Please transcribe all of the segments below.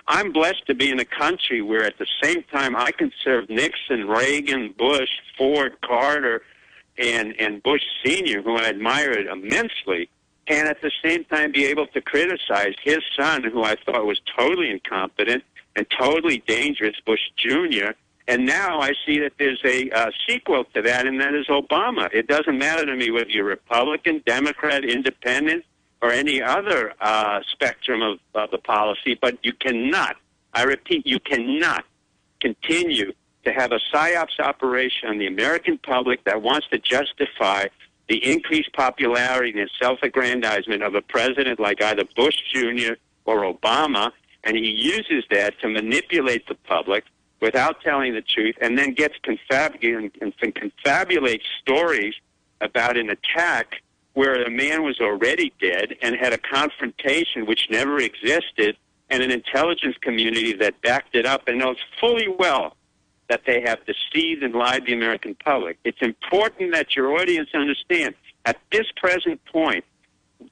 I'm blessed to be in a country where at the same time I can serve Nixon, Reagan, Bush, Ford, Carter, and Bush Sr., who I admired immensely, and at the same time be able to criticize his son, who I thought was totally incompetent and totally dangerous, Bush Jr., and now I see that there's a sequel to that, and that is Obama. It doesn't matter to me whether you're Republican, Democrat, Independent, or any other spectrum of the policy, but you cannot, I repeat, you cannot continue to have a PSYOPs operation on the American public that wants to justify the increased popularity and self-aggrandizement of a president like either Bush Jr. or Obama, and he uses that to manipulate the public without telling the truth, and then gets confabulates stories about an attack where the man was already dead and had a confrontation which never existed, and an intelligence community that backed it up and knows fully well that they have deceived and lied to the American public. It's important that your audience understand, at this present point,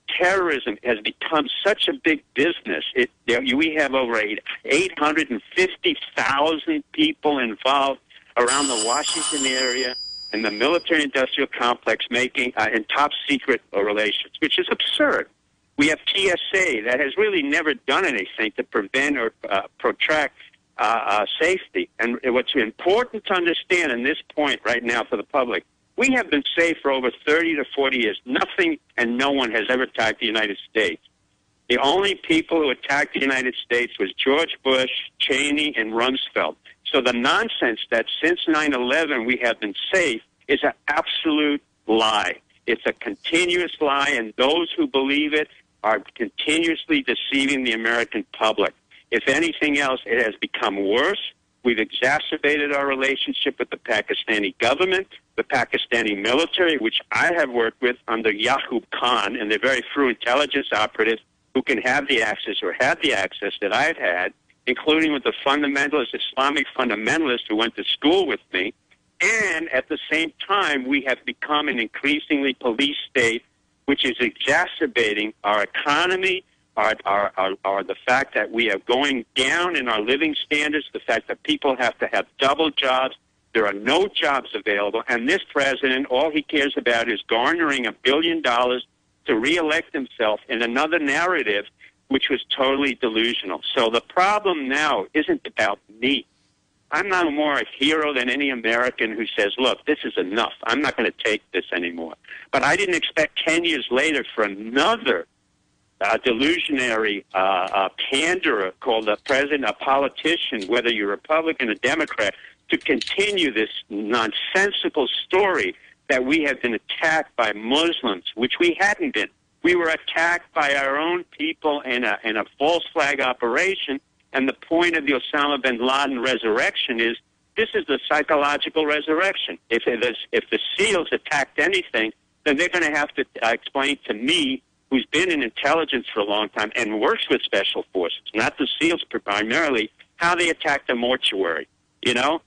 terrorism has become such a big business. We have over 850,000 people involved around the Washington area and the military-industrial complex making in top-secret relations, which is absurd. We have TSA that has really never done anything to prevent or protract safety. And what's important to understand in this point right now for the public, we have been safe for over 30 to 40 years. Nothing and no one has ever attacked the United States. The only people who attacked the United States was George Bush, Cheney, and Rumsfeld. So the nonsense that since 9/11 we have been safe is an absolute lie. It's a continuous lie, and those who believe it are continuously deceiving the American public. If anything else, it has become worse. We've exacerbated our relationship with the Pakistani government, the Pakistani military, which I have worked with under Yaqub Khan, and they're very few intelligence operatives who can have the access or had the access that I've had, including with the fundamentalist, Islamic fundamentalists who went to school with me. And at the same time, we have become an increasingly police state, which is exacerbating our economy, the fact that we are going down in our living standards, the fact that people have to have double jobs. There are no jobs available. And this president, all he cares about is garnering $1 billion to reelect himself in another narrative, which was totally delusional. So the problem now isn't about me. I'm not more a hero than any American who says, look, this is enough. I'm not going to take this anymore. But I didn't expect 10 years later for another delusionary panderer called a president, a politician, whether you're Republican or Democrat, to continue this nonsensical story that we have been attacked by Muslims, which we hadn't been. We were attacked by our own people in a false flag operation, and the point of the Osama bin Laden resurrection is this is the psychological resurrection. If the SEALs attacked anything, then they're going to have to explain to me, who's been in intelligence for a long time and works with special forces, not the SEALs primarily, how they attacked a mortuary,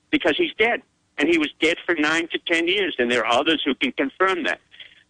because he's dead. And he was dead for 9 to 10 years, and there are others who can confirm that.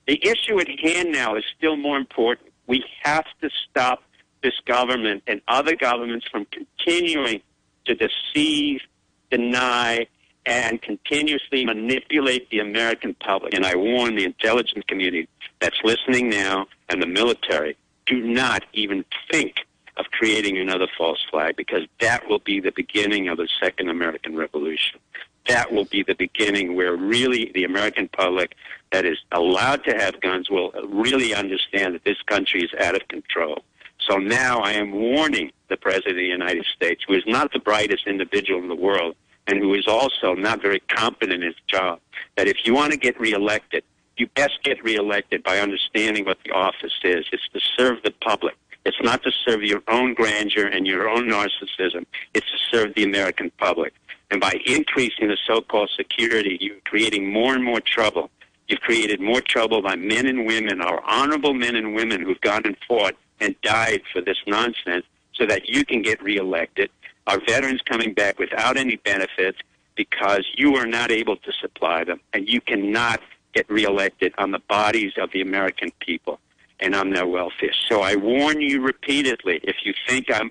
The issue at hand now is still more important. We have to stop this government and other governments from continuing to deceive, deny, and continuously manipulate the American public. And I warn the intelligence community that's listening now and the military, do not even think of creating another false flag, because that will be the beginning of the second American Revolution. That will be the beginning where really the American public that is allowed to have guns will really understand that this country is out of control. So now I am warning the President of the United States, who is not the brightest individual in the world and who is also not very competent in his job, that if you want to get reelected, you best get reelected by understanding what the office is. It's to serve the public. It's not to serve your own grandeur and your own narcissism. It's to serve the American public. And by increasing the so-called security, you're creating more and more trouble. You've created more trouble by men and women, our honorable men and women who've gone and fought and died for this nonsense so that you can get reelected. Our veterans coming back without any benefits because you are not able to supply them, and you cannot get reelected on the bodies of the American people. and on their welfare. So I warn you repeatedly, if you think I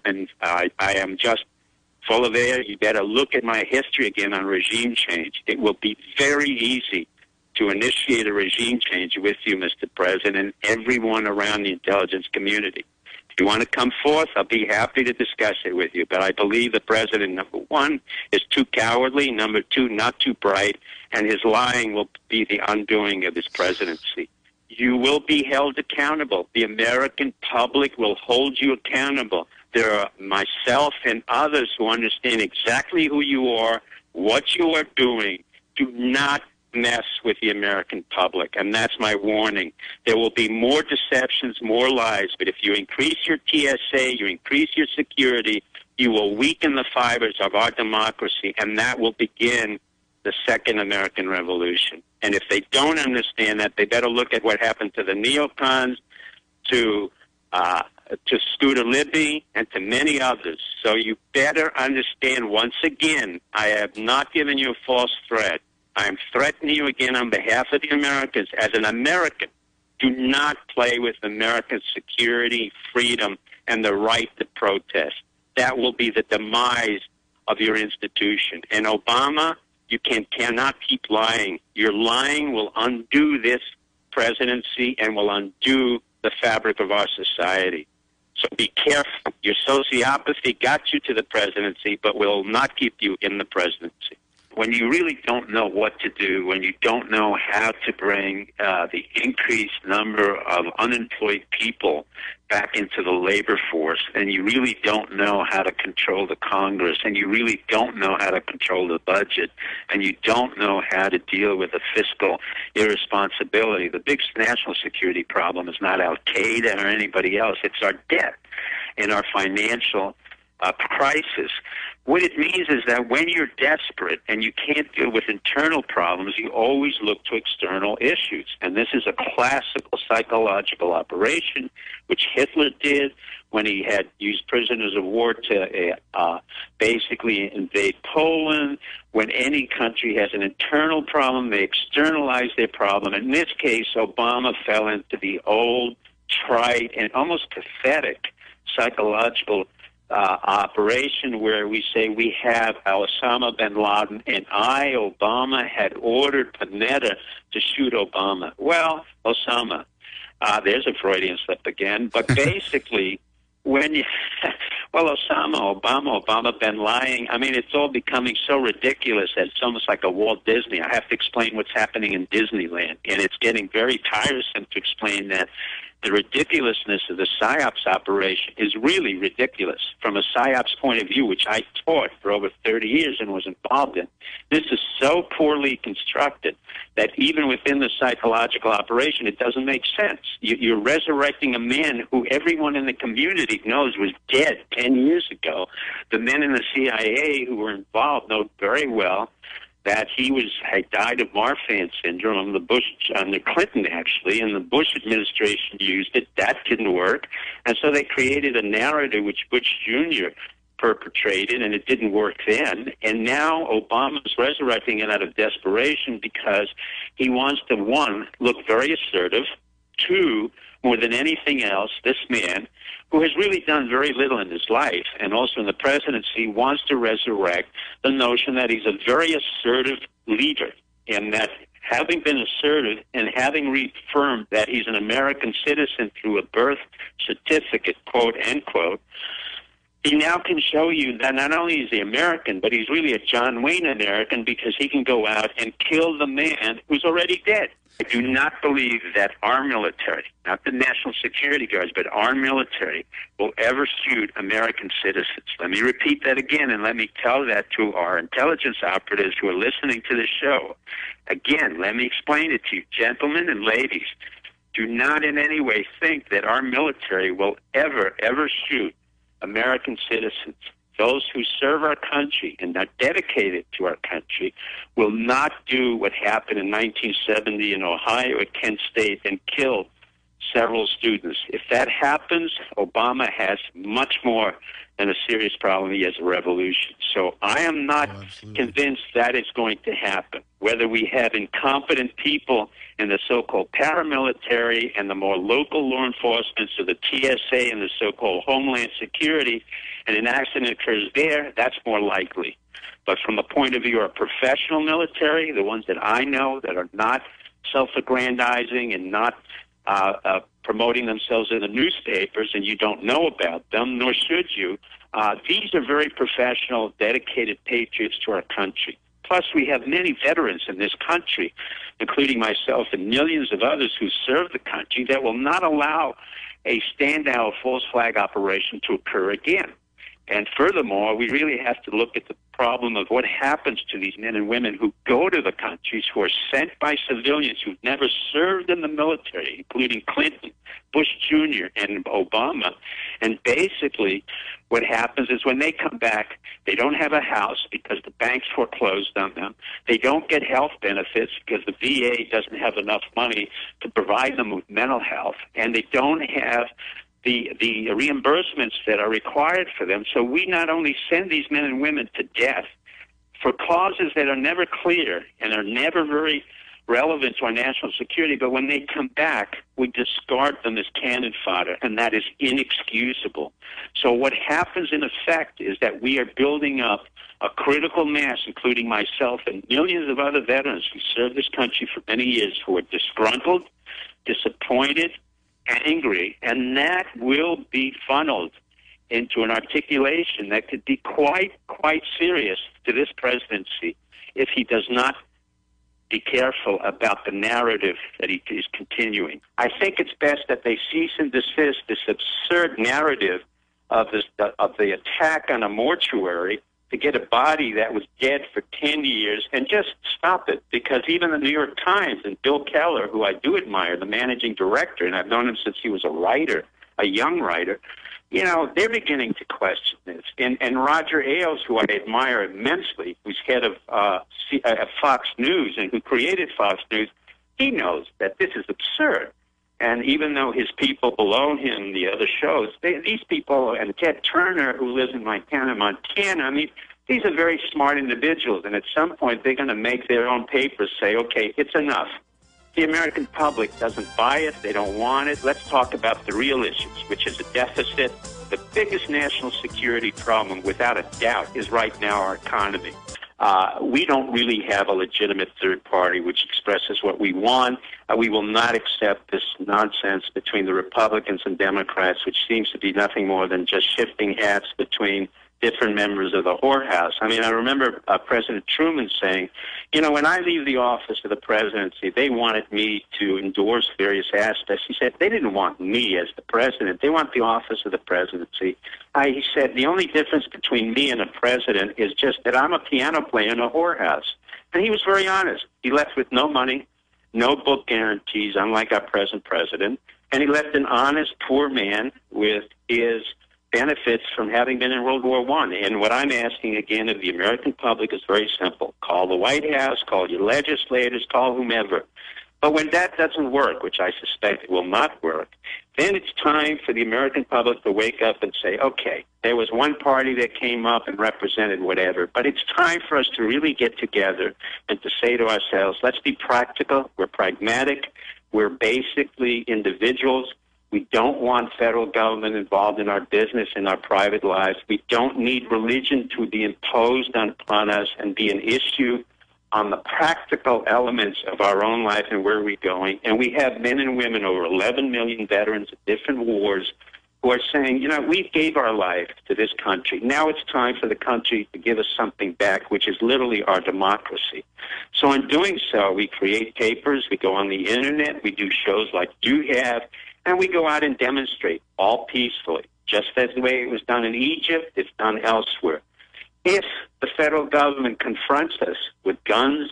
am just full of air, you better look at my history again on regime change. It will be very easy to initiate a regime change with you, Mr. President, and everyone around the intelligence community. If you want to come forth, I'll be happy to discuss it with you. But I believe the president, number one, is too cowardly, number two, not too bright, and his lying will be the undoing of his presidency. You will be held accountable. The American public will hold you accountable. There are myself and others who understand exactly who you are, what you are doing. Do not mess with the American public, and that's my warning. There will be more deceptions, more lies, but if you increase your TSA, you increase your security, you will weaken the fibers of our democracy, and that will begin the second American Revolution. And if they don't understand that, they better look at what happened to the neocons, to Scooter Libby, and to many others. So you better understand, once again, I have not given you a false threat. I am threatening you again on behalf of the Americans. As an American, do not play with American security, freedom, and the right to protest. That will be the demise of your institution. And Obama, you cannot keep lying. Your lying will undo this presidency and will undo the fabric of our society. So be careful. Your sociopathy got you to the presidency, but will not keep you in the presidency. When you really don't know what to do, when you don't know how to bring the increased number of unemployed people back into the labor force, and you really don't know how to control the Congress, and you really don't know how to control the budget, and you don't know how to deal with the fiscal irresponsibility, the big national security problem is not Al-Qaeda or anybody else. It's our debt and our financial crisis. What it means is that when you're desperate and you can't deal with internal problems, you always look to external issues. And this is a classical psychological operation, which Hitler did when he had used prisoners of war to basically invade Poland. When any country has an internal problem, they externalize their problem. In this case, Obama fell into the old, trite, and almost pathetic psychological operation where we say we have Osama bin Laden, and I, Obama, had ordered Panetta to shoot Obama. Well, Osama, there's a Freudian slip again, but basically, when you, well, Obama been lying. I mean, it's all becoming so ridiculous that it's almost like a Walt Disney. I have to explain what's happening in Disneyland, and it's getting very tiresome to explain that the ridiculousness of the PSYOPs operation is really ridiculous from a PSYOPs point of view, which I taught for over 30 years and was involved in. This is so poorly constructed that even within the psychological operation, it doesn't make sense. You're resurrecting a man who everyone in the community knows was dead 10 years ago. The men in the CIA who were involved know very well that he had died of Marfan syndrome under Clinton, actually, and the Bush administration used it. That didn't work. And so they created a narrative which Bush Jr. perpetrated, and it didn't work then. And now Obama's resurrecting it out of desperation because he wants to, one, look very assertive, two, more than anything else, this man, who has really done very little in his life, and also in the presidency, wants to resurrect the notion that he's a very assertive leader, and that having been assertive and having reaffirmed that he's an American citizen through a birth certificate, quote, end quote, he now can show you that not only is he American, but he's really a John Wayne American because he can go out and kill the man who's already dead. I do not believe that our military, not the national security guards, but our military will ever shoot American citizens. Let me repeat that again, and let me tell that to our intelligence operatives who are listening to the show. Again, let me explain it to you, gentlemen and ladies. Do not in any way think that our military will ever shoot American citizens. Those who serve our country and are dedicated to our country will not do what happened in 1970 in Ohio at Kent State and kill several students. If that happens, Obama has much more than a serious problem. He has a revolution. So I am not convinced that is going to happen. Whether we have incompetent people in the so-called paramilitary and the more local law enforcement, so the TSA and the so-called Homeland Security, and an accident occurs there, that's more likely. But from the point of view of professional military, the ones that I know that are not self-aggrandizing and not promoting themselves in the newspapers, and you don't know about them, nor should you, these are very professional, dedicated patriots to our country. Plus, we have many veterans in this country, including myself and millions of others who serve the country, that will not allow a standout false flag operation to occur again. And furthermore, we really have to look at the problem of what happens to these men and women who go to the countries, who are sent by civilians who've never served in the military, including Clinton, Bush Jr., and Obama. And basically, what happens is when they come back, they don't have a house because the banks foreclosed on them. They don't get health benefits because the VA doesn't have enough money to provide them with mental health. And they don't have the reimbursements that are required for them. So we not only send these men and women to death for causes that are never clear and are never very relevant to our national security, but when they come back, we discard them as cannon fodder, and that is inexcusable. So what happens in effect is that we are building up a critical mass, including myself and millions of other veterans who served this country for many years, who are disgruntled, disappointed, angry, and that will be funneled into an articulation that could be quite serious to this presidency if he does not be careful about the narrative that he is continuing. I think it's best that they cease and desist this absurd narrative of the attack on a mortuary to get a body that was dead for 10 years and just stop it. Because even the New York Times and Bill Keller, who I do admire, the managing director, and I've known him since he was a writer, a young writer, you know, they're beginning to question this. And Roger Ailes, who I admire immensely, who's head of Fox News and who created Fox News, he knows that this is absurd. And even though his people below him, the other shows, these people, and Ted Turner, who lives in Montana, I mean, these are very smart individuals, and at some point they're going to make their own papers say, okay, it's enough. The American public doesn't buy it. They don't want it. Let's talk about the real issues, which is a deficit. The biggest national security problem, without a doubt, is right now our economy. We don't really have a legitimate third party which expresses what we want. We will not accept this nonsense between the Republicans and Democrats, which seems to be nothing more than just shifting hats between different members of the whorehouse. I mean, I remember President Truman saying, you know, when I leave the office of the presidency, they wanted me to endorse various aspects. He said, they didn't want me as the president. They want the office of the presidency. He said, the only difference between me and a president is just that I'm a piano player in a whorehouse. And he was very honest. He left with no money, no book guarantees, unlike our present president. And he left an honest, poor man with his benefits from having been in World War I. And what I'm asking again of the American public is very simple. Call the White House, call your legislators, call whomever. But when that doesn't work, which I suspect will not work, then it's time for the American public to wake up and say, okay, there was one party that came up and represented whatever, but it's time for us to really get together and to say to ourselves, let's be practical, we're pragmatic, we're basically individuals. We don't want federal government involved in our business, in our private lives. We don't need religion to be imposed upon us and be an issue on the practical elements of our own life and where we're going. And we have men and women, over 11 million veterans of different wars, who are saying, you know, we gave our life to this country. Now it's time for the country to give us something back, which is literally our democracy. So in doing so, we create papers, we go on the Internet, we do shows like you have, and we go out and demonstrate, all peacefully, just as the way it was done in Egypt, it's done elsewhere. If the federal government confronts us with guns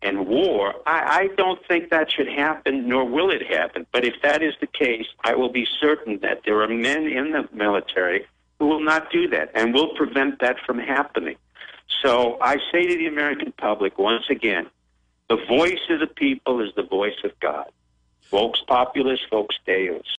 and war, I don't think that should happen, nor will it happen. But if that is the case, I will be certain that there are men in the military who will not do that and will prevent that from happening. So I say to the American public, once again, the voice of the people is the voice of God. Vox Populus, Vox Deus.